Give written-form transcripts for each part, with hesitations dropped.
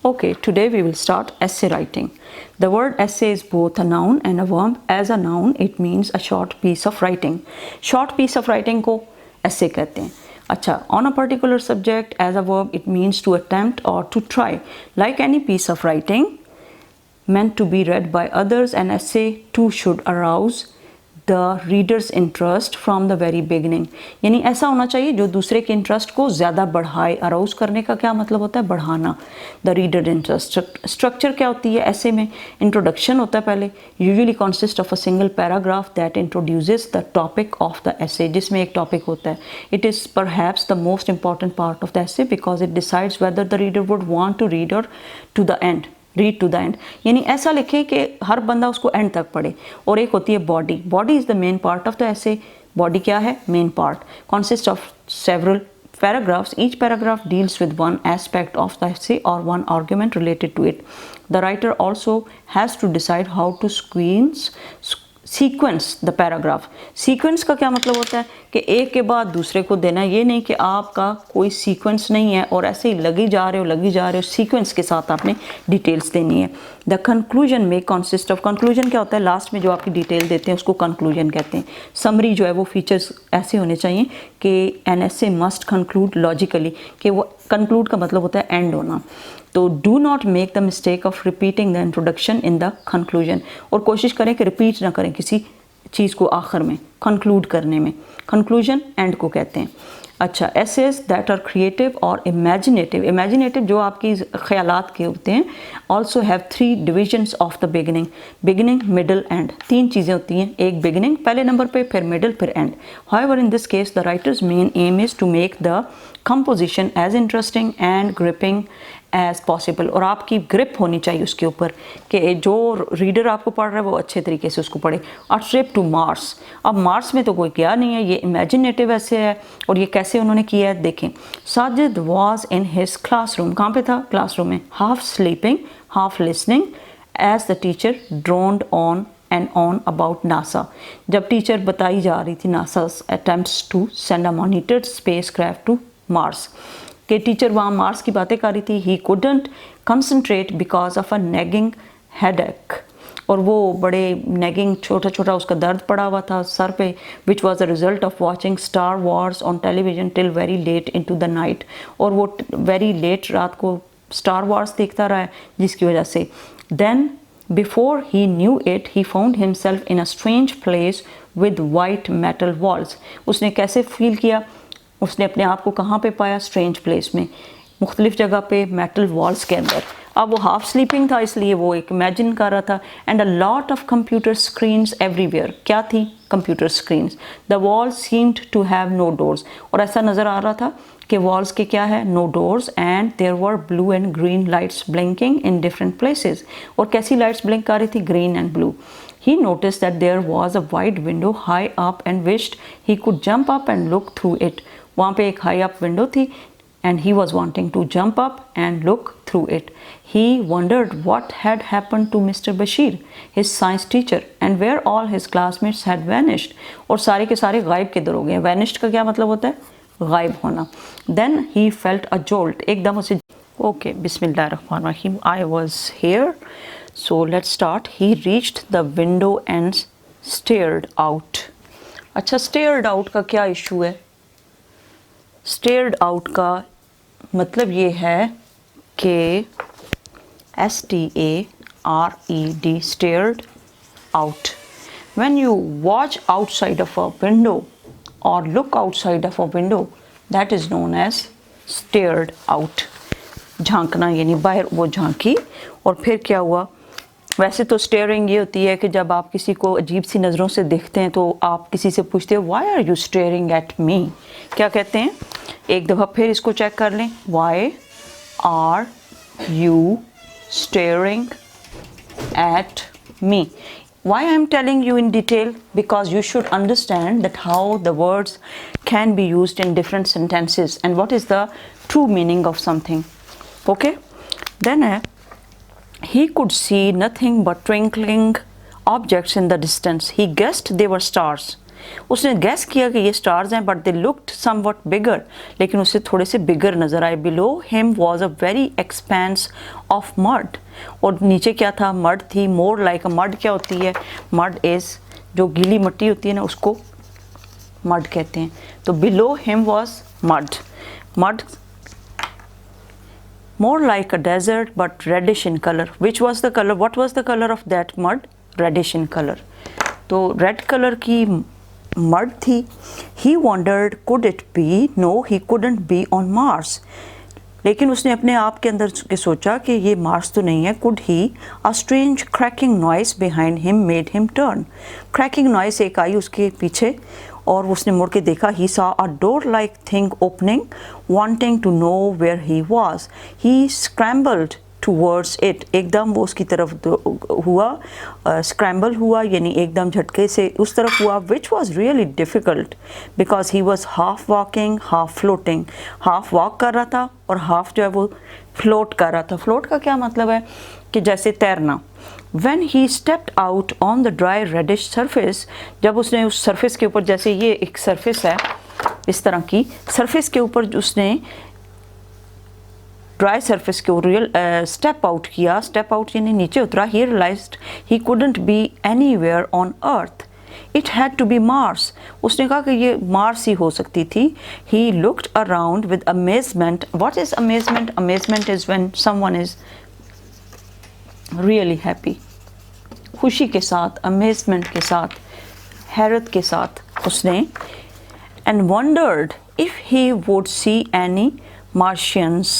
Okay, today we will start essay writing. The word essay is both a noun and a verb. As a noun, it means a short piece of writing. Short piece of writing को essay कहते हैं. अच्छा, on a particular subject, as a verb, it means to attempt or to try. Like any piece of writing meant to be read by others, an essay too should arouse the reader's interest from the very beginning. यानी ऐसा होना चाहिए जो दूसरे के interest को ज़्यादा बढ़ाए. अराउज करने का क्या मतलब होता है? बढ़ाना. The reader interest. स्ट्रक्चर क्या होती है ऐसे में? इंट्रोडक्शन होता है पहले. Usually consist of a single paragraph that introduces the topic of the essay, जिसमें एक टॉपिक होता है. It is perhaps the most important part of the essay because it decides whether the reader would want to read और to the end. Read to the end यानी ऐसा लिखें कि हर बंदा उसको एंड तक पढ़े. और एक होती है body. Body is the main part of the ऐसे. बॉडी क्या है? Main part. Consist of several paragraphs. Each paragraph deals with one aspect of the essay or one argument related to it. The writer also has to decide how to sequence the paragraph. Sequence का क्या मतलब होता है कि एक के बाद दूसरे को देना. ये नहीं कि आपका कोई सीक्वेंस नहीं है और ऐसे ही लगी जा रहे हो. सीक्वेंस के साथ आपने डिटेल्स देनी है. द कंक्लूजन में कंसिस्ट ऑफ. कंक्लूजन क्या होता है? लास्ट में जो आपकी डिटेल देते हैं उसको कंक्लूजन कहते हैं. समरी जो है वो फीचर्स ऐसे होने चाहिए कि an essay must conclude logically. कि वो कंक्लूड का मतलब होता है एंड होना. तो do not make the mistake of repeating the introduction in the conclusion. और कोशिश करें कि रिपीट ना करें किसी चीज़ को आखिर में कंक्लूड करने में. कंक्लूजन एंड को कहते हैं. अच्छा, एसेज दैट आर क्रिएटिव और इमेजिनेटिव. इमेजिनेटिव जो आपकी ख्यालात के होते हैं. Also have 3 divisions of the beginning. Beginning, middle, and. 3 चीज़ें होती हैं. एक बिगिनिंग पहले नंबर पे, फिर मिडल, फिर end. However in this case the writer's main aim is to make the composition as interesting and gripping as possible. और आपकी ग्रिप होनी चाहिए उसके ऊपर कि जो रीडर आपको पढ़ रहा है वो अच्छे तरीके से उसको पढ़े. A trip to Mars. अब मार्स में तो कोई गया नहीं है, ये इमेजिनेटिव ऐसे है. और ये कैसे उन्होंने किया है देखें. Sajid was in his classroom. कहाँ पे था? क्लासरूम में. Half sleeping, half listening as the teacher droned on and on about NASA. जब टीचर बताई जा रही थी NASA's attempts to send a monitored spacecraft to Mars. कि टीचर वहाँ मार्स की बातें कर रही थी. ही couldn't concentrate because of a nagging headache. और वो बड़े नेगिंग, छोटा छोटा उसका दर्द पड़ा हुआ था सर पे. Which was the result of watching Star Wars on television till very late into the night. और वो वेरी लेट रात को स्टार वॉर्स देखता रहा है जिसकी वजह से. Then before he knew it he found himself in a strange place with white metal walls. उसने कैसे फील किया? उसने अपने आप को कहाँ पे पाया? स्ट्रेंज प्लेस में, मुख्तलिफ जगह पे मेटल वॉल्स के अंदर. अब वो हाफ स्लीपिंग था इसलिए वो एक इमेजिन कर रहा था. And a lot of computer screens everywhere. क्या थी? Computer screens. The walls seemed to have no doors. और ऐसा नज़र आ रहा था कि वॉल्स के क्या है? No doors. And there were blue and green lights blinking in different places. और कैसी लाइट्स ब्लिंक कर रही थी? Green and blue. He noticed that there was a wide window high up and wished he could jump up and look through it. वहाँ पे एक high up window थी and he was wanting to jump up and look through it. He wondered what had happened to Mr. Bashir, his science teacher, and where all his classmates had vanished. और सारे के सारे गायब किधर हो गए? Vanished का क्या मतलब होता है? गायब होना. Then he felt a jolt. एकदम उसे Okay, Bismillahirrahmanirrahim. I was here. So let's start. He reached the window and stared out. अच्छा, stared out का क्या इशू है? stared out का मतलब ये है कि STARED, stared out. When you watch outside of a window or look outside of a window, that is known as stared out. झांकना यानी बाहर वो झांकी. और फिर क्या हुआ? वैसे तो स्टेयरिंग ये होती है कि जब आप किसी को अजीब सी नज़रों से देखते हैं तो आप किसी से पूछते हो why are you staring at me. क्या कहते हैं? एक दफ़ा फिर इसको चेक कर लें. Why are you staring at me. Why I am telling you in detail? Because you should understand that how the words can be used in different sentences and what is the true meaning of something. Okay? Then he could see nothing but twinkling objects in the distance. He guessed they were stars. उसने gas किया कि ये stars हैं, but they looked somewhat बिगर, लेकिन उससे थोड़े से बिगर नज़र आए। Below him was a very expense of mud, और नीचे क्या था? मड थी। मोर लाइक अ मड क्या होती है? मड इज़ जो गीली मिट्टी होती है ना, उसको मड कहते हैं। तो below him was mud, mud more like a desert but reddish in color. Which was the color? What was the color of that mud? Reddish in color. तो रेड कलर की मड थी। He wondered, could it be? No, he couldn't be on Mars. लेकिन उसने अपने आप के अंदर के सोचा कि ये मार्स तो नहीं है। Could he? A strange cracking noise behind him made him turn. Cracking noise एक आई उसके पीछे, और उसने मुड़ के देखा। He saw a door-like thing opening, wanting to know where he was. He scrambled towards it. एकदम वो उसकी तरफ हुआ, scramble हुआ, यानी एकदम झटके से उस तरफ हुआ, which was really difficult because he was half walking, half floating. half walk कर रहा था और half जो है वो float कर रहा था। float का क्या मतलब है? कि जैसे तैरना। When he stepped out on the dry reddish surface, जब उसने उस सरफेस के ऊपर, जैसे ये एक सरफेस है इस तरह की, सरफेस के ऊपर उसने ड्राई सरफेस के ऊपर स्टेप आउट किया। स्टेप आउट यानी नीचे उतरा। He realized he couldn't be anywhere on earth. It had to be Mars. उसने कहा कि ये मार्स ही हो सकती थी। He looked around with amazement. What is amazement? Amazement is when someone is really happy. खुशी के साथ, अमेजमेंट के साथ, हैरत के साथ उसने and wondered if he would see any Martians,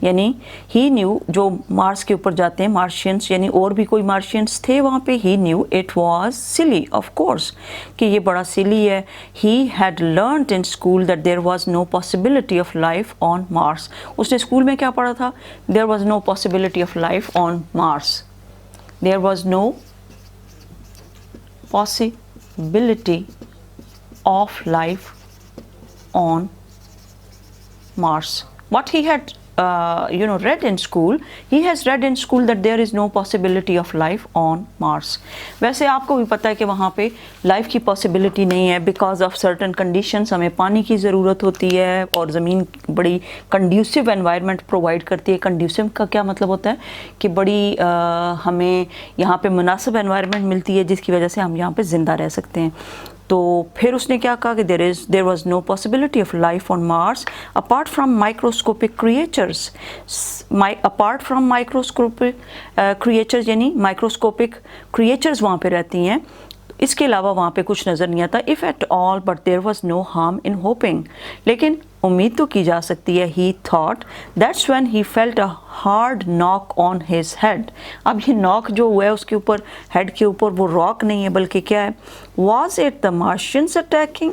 यानी he knew जो मार्स के ऊपर जाते हैं मार्शियंस, यानी और भी कोई मार्शियंस थे वहाँ पे। he knew it was silly, of course, कि ये बड़ा silly है। he had learned in school that there was no possibility of life on Mars. उसने स्कूल में क्या पढ़ा था? there was no possibility of life on Mars. there was no possibility of life on Mars. What he had read in school, he has read in school that there is no possibility of life on Mars. वैसे आपको भी पता है कि वहाँ पे life की possibility नहीं है बिकॉज ऑफ सर्टन कंडीशंस। हमें पानी की ज़रूरत होती है और ज़मीन बड़ी कंड्यूसिव एनवायरनमेंट प्रोवाइड करती है। कंड्यूसिव का क्या मतलब होता है? कि बड़ी हमें यहाँ पे मुनासिब एनवायरनमेंट मिलती है जिसकी वजह से हम यहाँ पे ज़िंदा रह सकते हैं। तो फिर उसने क्या कहा कि there was no possibility of life on Mars apart from microscopic creatures. Apart from microscopic creatures यानी माइक्रोस्कोपिक क्रिएचर्स वहाँ पे रहती हैं, इसके अलावा वहाँ पे कुछ नज़र नहीं आता। If at all but there was no harm in hoping, लेकिन उम्मीद तो की जा सकती है। He thought that's when he felt a hard knock on his head. अब ये नॉक जो हुआ है उसके ऊपर, हेड के ऊपर, वो रॉक नहीं है बल्कि क्या है? Was it the Martians attacking?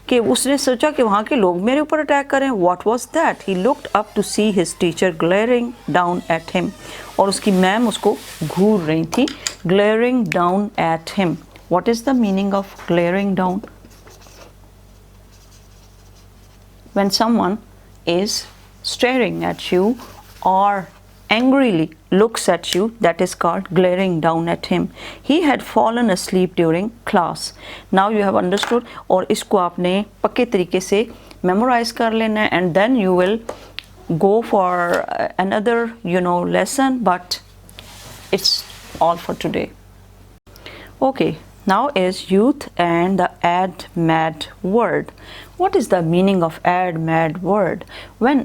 कि उसने सोचा कि वहाँ के लोग मेरे ऊपर अटैक करें। What was that? He looked up to see his teacher glaring down at him, और उसकी मैम उसको घूर रही थी। Glaring down at him, what is the meaning of glaring down? When someone is staring at you or angrily looks at you, that is called glaring down at him. He had fallen asleep during class. Now you have understood, और इसको आपने पक्के तरीके से memorize कर लेना है, and then you will go for another lesson, but it's all for today. Okay, now is youth and the ad mad word. What is the meaning of ad mad word? When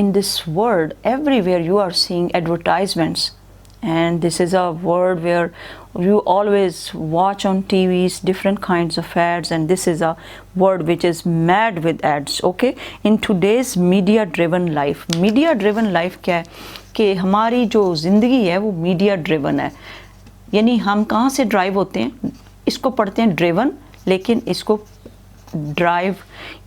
in this word everywhere you are seeing advertisements, and this is a word where you always watch on TVs different kinds of ads, and this is a word which is mad with ads. Okay, in today's media driven life क्या है? कि हमारी जो ज़िंदगी है वो media driven है। यानी हम कहाँ से ड्राइव होते हैं? इसको पढ़ते हैं ड्रिवन, लेकिन इसको ड्राइव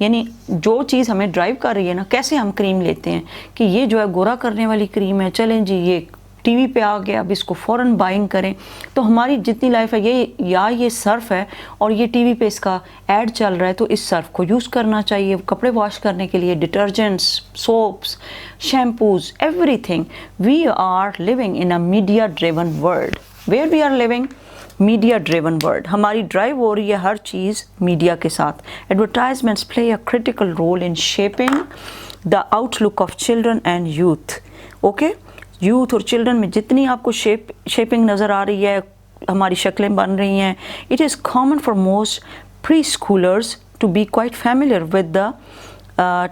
यानी जो चीज़ हमें ड्राइव कर रही है ना। कैसे हम क्रीम लेते हैं कि ये जो है गोरा करने वाली क्रीम है, चलें जी ये टीवी पे आ गया, अब इसको फ़ौरन बाइंग करें। तो हमारी जितनी लाइफ है ये सर्फ है और ये टीवी पे इसका ऐड चल रहा है, तो इस सर्फ को यूज़ करना चाहिए कपड़े वॉश करने के लिए, detergents, soaps, shampoos, everything. We are living in a media driven world. Where we are living? Media driven world, हमारी ड्राइव हो रही है हर चीज़ मीडिया के साथ। Advertisements play a critical role in shaping the outlook of children and youth. Okay, youth और children में जितनी आपको शेपिंग नज़र आ रही है, हमारी शक्लें बन रही हैं, it is common for most preschoolers to be quite familiar with the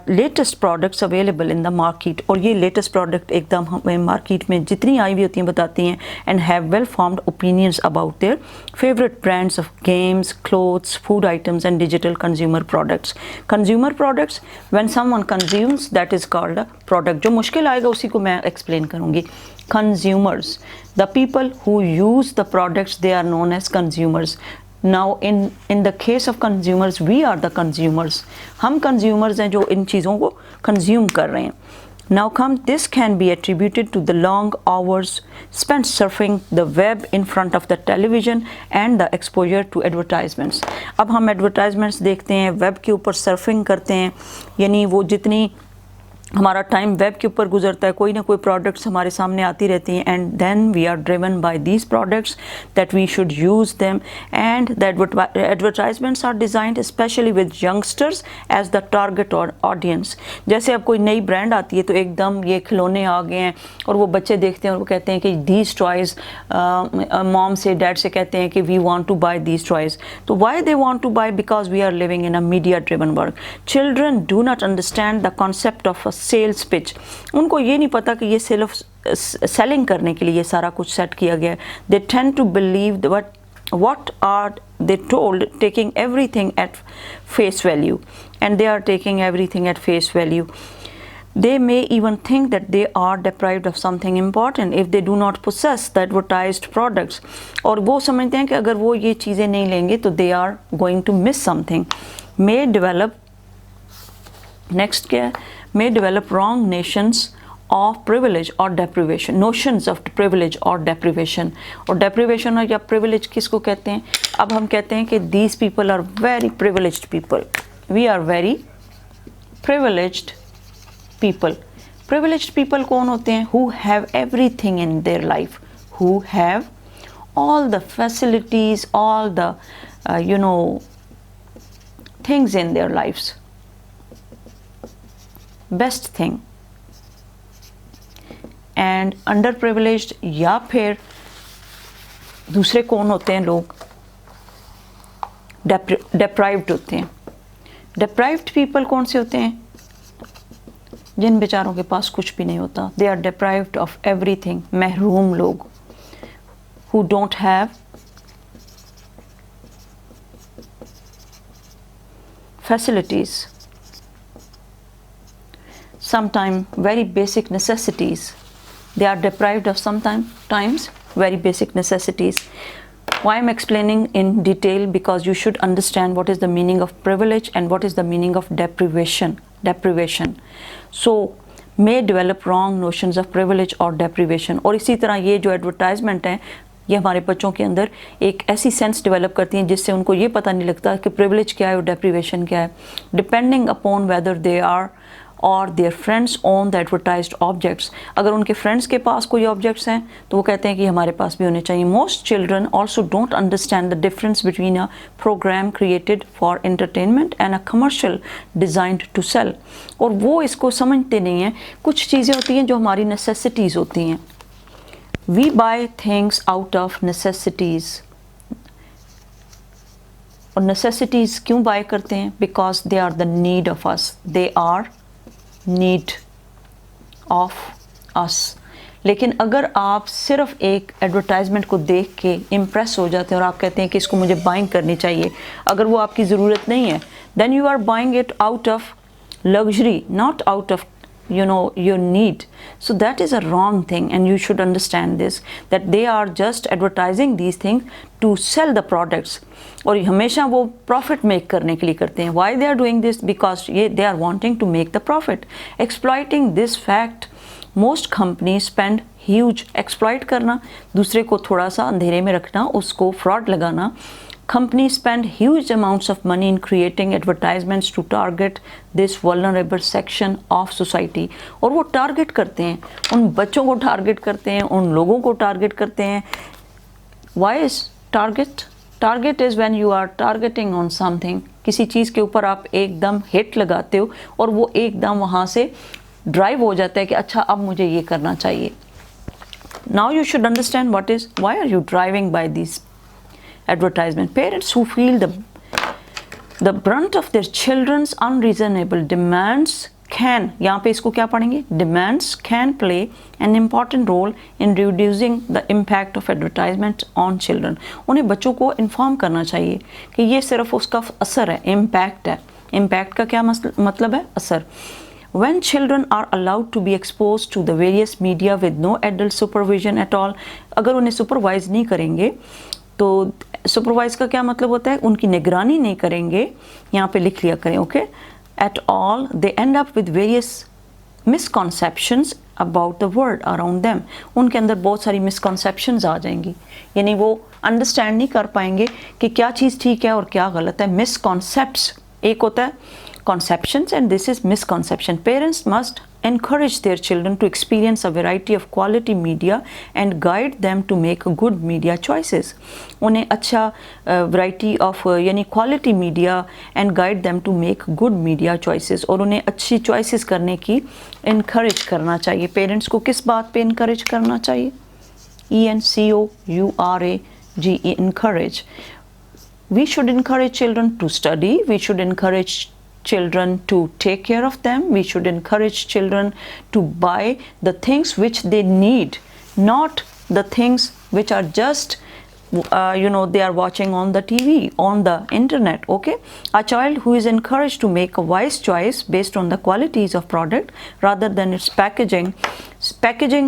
latest products available in the market. और ये लेटेस्ट प्रोडक्ट एकदम हमें मार्केट में जितनी आई हुई होती हैं बताती हैं, and have well formed opinions about their favourite brands of games, clothes, food items and digital consumer products. Consumer products, when someone consumes that is called a product. जो मुश्किल आएगा उसी को मैं एक्सप्लेन करूँगी। Consumers, the people who use the products, they are known as consumers. Now in the case of consumers, we are the consumers. हम consumers हैं जो इन चीज़ों को consume कर रहे हैं। Now this can be attributed to the long hours spent surfing the web in front of the television and the exposure to advertisements. अब हम advertisements देखते हैं, web के ऊपर surfing करते हैं, यानी वो जितनी हमारा टाइम वेब के ऊपर गुजरता है, कोई ना कोई प्रोडक्ट्स हमारे सामने आती रहती हैं, and then we are driven by these products that we should use them, and the advertisements are designed specially with youngsters as the target और ऑडियंस। जैसे अब कोई नई ब्रांड आती है तो एकदम ये खिलौने आ गए हैं और वो बच्चे देखते हैं और वो कहते हैं कि दीज टॉयज़, मॉम से डैड से कहते हैं कि we want to buy these toys. तो why they want to buy? Because we are living in a media driven world. Children do not understand the concept of sales pitch. उनको ये नहीं पता कि ये सिर्फ सेलिंग करने के लिए सारा कुछ सेट किया गया है। They tend to believe what are they told, taking everything at face value, and they are taking everything at face value. They may even think that they are deprived of something important if they do not possess the advertised products. और वो समझते हैं कि अगर वो ये चीज़ें नहीं लेंगे तो they are going to miss something. May develop, next क्या है, may develop wrong notions of privilege or deprivation, notions of privilege or deprivation. और deprivation और या privilege किसको कहते हैं? अब हम कहते हैं कि these people are very privileged people. We are very privileged people. Privileged people कौन होते हैं? Who have everything in their life, who have all the facilities, all the things in their lives. Best thing. And underprivileged या फिर दूसरे कौन होते हैं लोग? deprived होते हैं। deprived people कौन से होते हैं? जिन बेचारों के पास कुछ भी नहीं होता। they are deprived of everything, महरूम लोग, who don't have facilities, sometimes very basic necessities. They are deprived of sometimes very basic necessities. Why I'm explaining in detail? Because you should understand what is the meaning of privilege and what is the meaning of deprivation. So may develop wrong notions of privilege or deprivation. और इसी तरह ये जो advertisement है ये हमारे बच्चों के अंदर एक ऐसी सेंस डेवलप करती हैं जिससे उनको ये पता नहीं लगता कि प्रिविलेज क्या है और डेप्रीवेशन क्या है। Depending upon whether they are or their friends own the advertised objects. अगर उनके फ्रेंड्स के पास कोई ऑब्जेक्ट्स हैं तो वो कहते हैं कि हमारे पास भी होने चाहिए। Most children also don't understand the difference between a programme created for entertainment and a commercial designed to sell. और वो इसको समझते नहीं हैं। कुछ चीज़ें होती हैं जो हमारी नेसेसिटीज़ होती हैं। We buy things out of necessities. और नेसेसिटीज़ क्यों बाय करते हैं? Because they are the need of us, they are need of us. लेकिन अगर आप सिर्फ एक एडवर्टाइजमेंट को देख के इम्प्रेस हो जाते हैं और आप कहते हैं कि इसको मुझे बाइंग करनी चाहिए, अगर वो आपकी ज़रूरत नहीं है, then you are buying it out of luxury, not out of your need. So that is a wrong thing, and you should understand this, that they are just advertising these things to sell the products. और हमेशा वो profit make करने के लिए करते हैं। Why they are doing this? Because they are wanting to make the profit. Exploiting this fact, most companies spend huge, exploit करना, दूसरे को थोड़ा सा अंधेरे में रखना, उसको fraud लगाना। Companies spend huge amounts of money in creating advertisements to target this vulnerable section of society. और वो टारगेट करते हैं, उन बच्चों को टारगेट करते हैं, उन लोगों को टारगेट करते हैं। Why is target is when you are targeting on something, किसी चीज़ के ऊपर आप एकदम हिट लगाते हो और वो एकदम वहाँ से ड्राइव हो जाता है कि अच्छा अब मुझे ये करना चाहिए. Now you should understand why are you driving by these advertisement. Parents who feel the brunt of their children's unreasonable demands can, यहाँ पे इसको क्या पढ़ेंगे, demands can play an important role in reducing the impact of advertisement on children. उन्हें बच्चों को inform करना चाहिए कि ये सिर्फ उसका असर है, इम्पैक्ट है. इम्पैक्ट का क्या मतलब है, असर. When children are allowed to be exposed to the various media with no adult supervision at all, अगर उन्हें सुपरवाइज नहीं करेंगे तो सुपरवाइज का क्या मतलब होता है, उनकी निगरानी नहीं करेंगे, यहाँ पे लिख लिया करें, okay. At all, they end up with various misconceptions about the world around them. उनके अंदर बहुत सारी misconceptions आ जाएंगी, यानी वो अंडरस्टैंड नहीं कर पाएंगे कि क्या चीज़ ठीक है और क्या गलत है. misconcepts एक होता है conceptions and this is misconception. Parents must encourage their children to experience a variety of quality media and guide them to make good media choices. उन्हें अच्छा variety of यानी quality media and guide them to make good media choices, और उन्हें अच्छी choices करने की encourage करना चाहिए. Parents को किस बात पे encourage करना चाहिए, encourage, encourage. We should encourage children to study, we should encourage children to take care of them, we should encourage children to buy the things which they need, not the things which are just they are watching on the TV, on the internet, okay. A child who is encouraged to make a wise choice based on the qualities of product rather than its packaging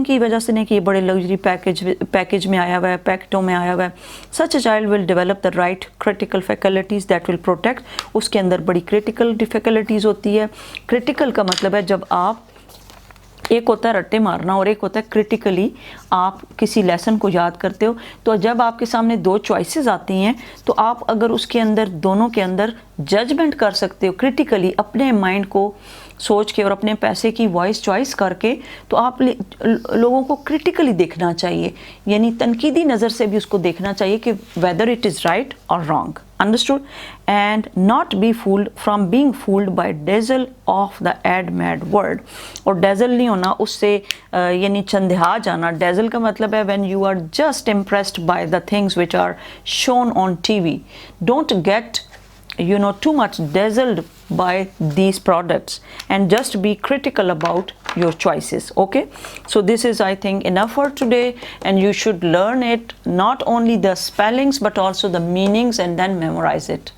की वजह से नहीं कि ये बड़े luxury package में आया हुआ है, पैकेटों में आया हुआ है. Such a child will develop the right critical faculties that will protect. उसके अंदर बड़ी critical difficulties होती है. critical का मतलब है जब आप, एक होता है रट्टे मारना और एक होता है क्रिटिकली आप किसी लेसन को याद करते हो. तो जब आपके सामने दो चॉइसेस आती हैं तो आप अगर उसके अंदर दोनों के अंदर जजमेंट कर सकते हो क्रिटिकली, अपने माइंड को सोच के और अपने पैसे की वॉइस चॉइस करके, तो आप लोगों को क्रिटिकली देखना चाहिए, यानी तनकीदी नज़र से भी उसको देखना चाहिए कि वेदर इट इज़ राइट और wrong. Understood? And not be fooled from being fooled by dazzle of the ad mad world. और dazzle नहीं होना उससे यानी चंदिहा जाना. dazzle का मतलब है when you are just impressed by the things which are shown on TV. Don't get too much dazzled by these products and just be critical about your choices, okay. So this is, I think, enough for today, and you should learn it, not only the spellings but also the meanings, and then memorize it.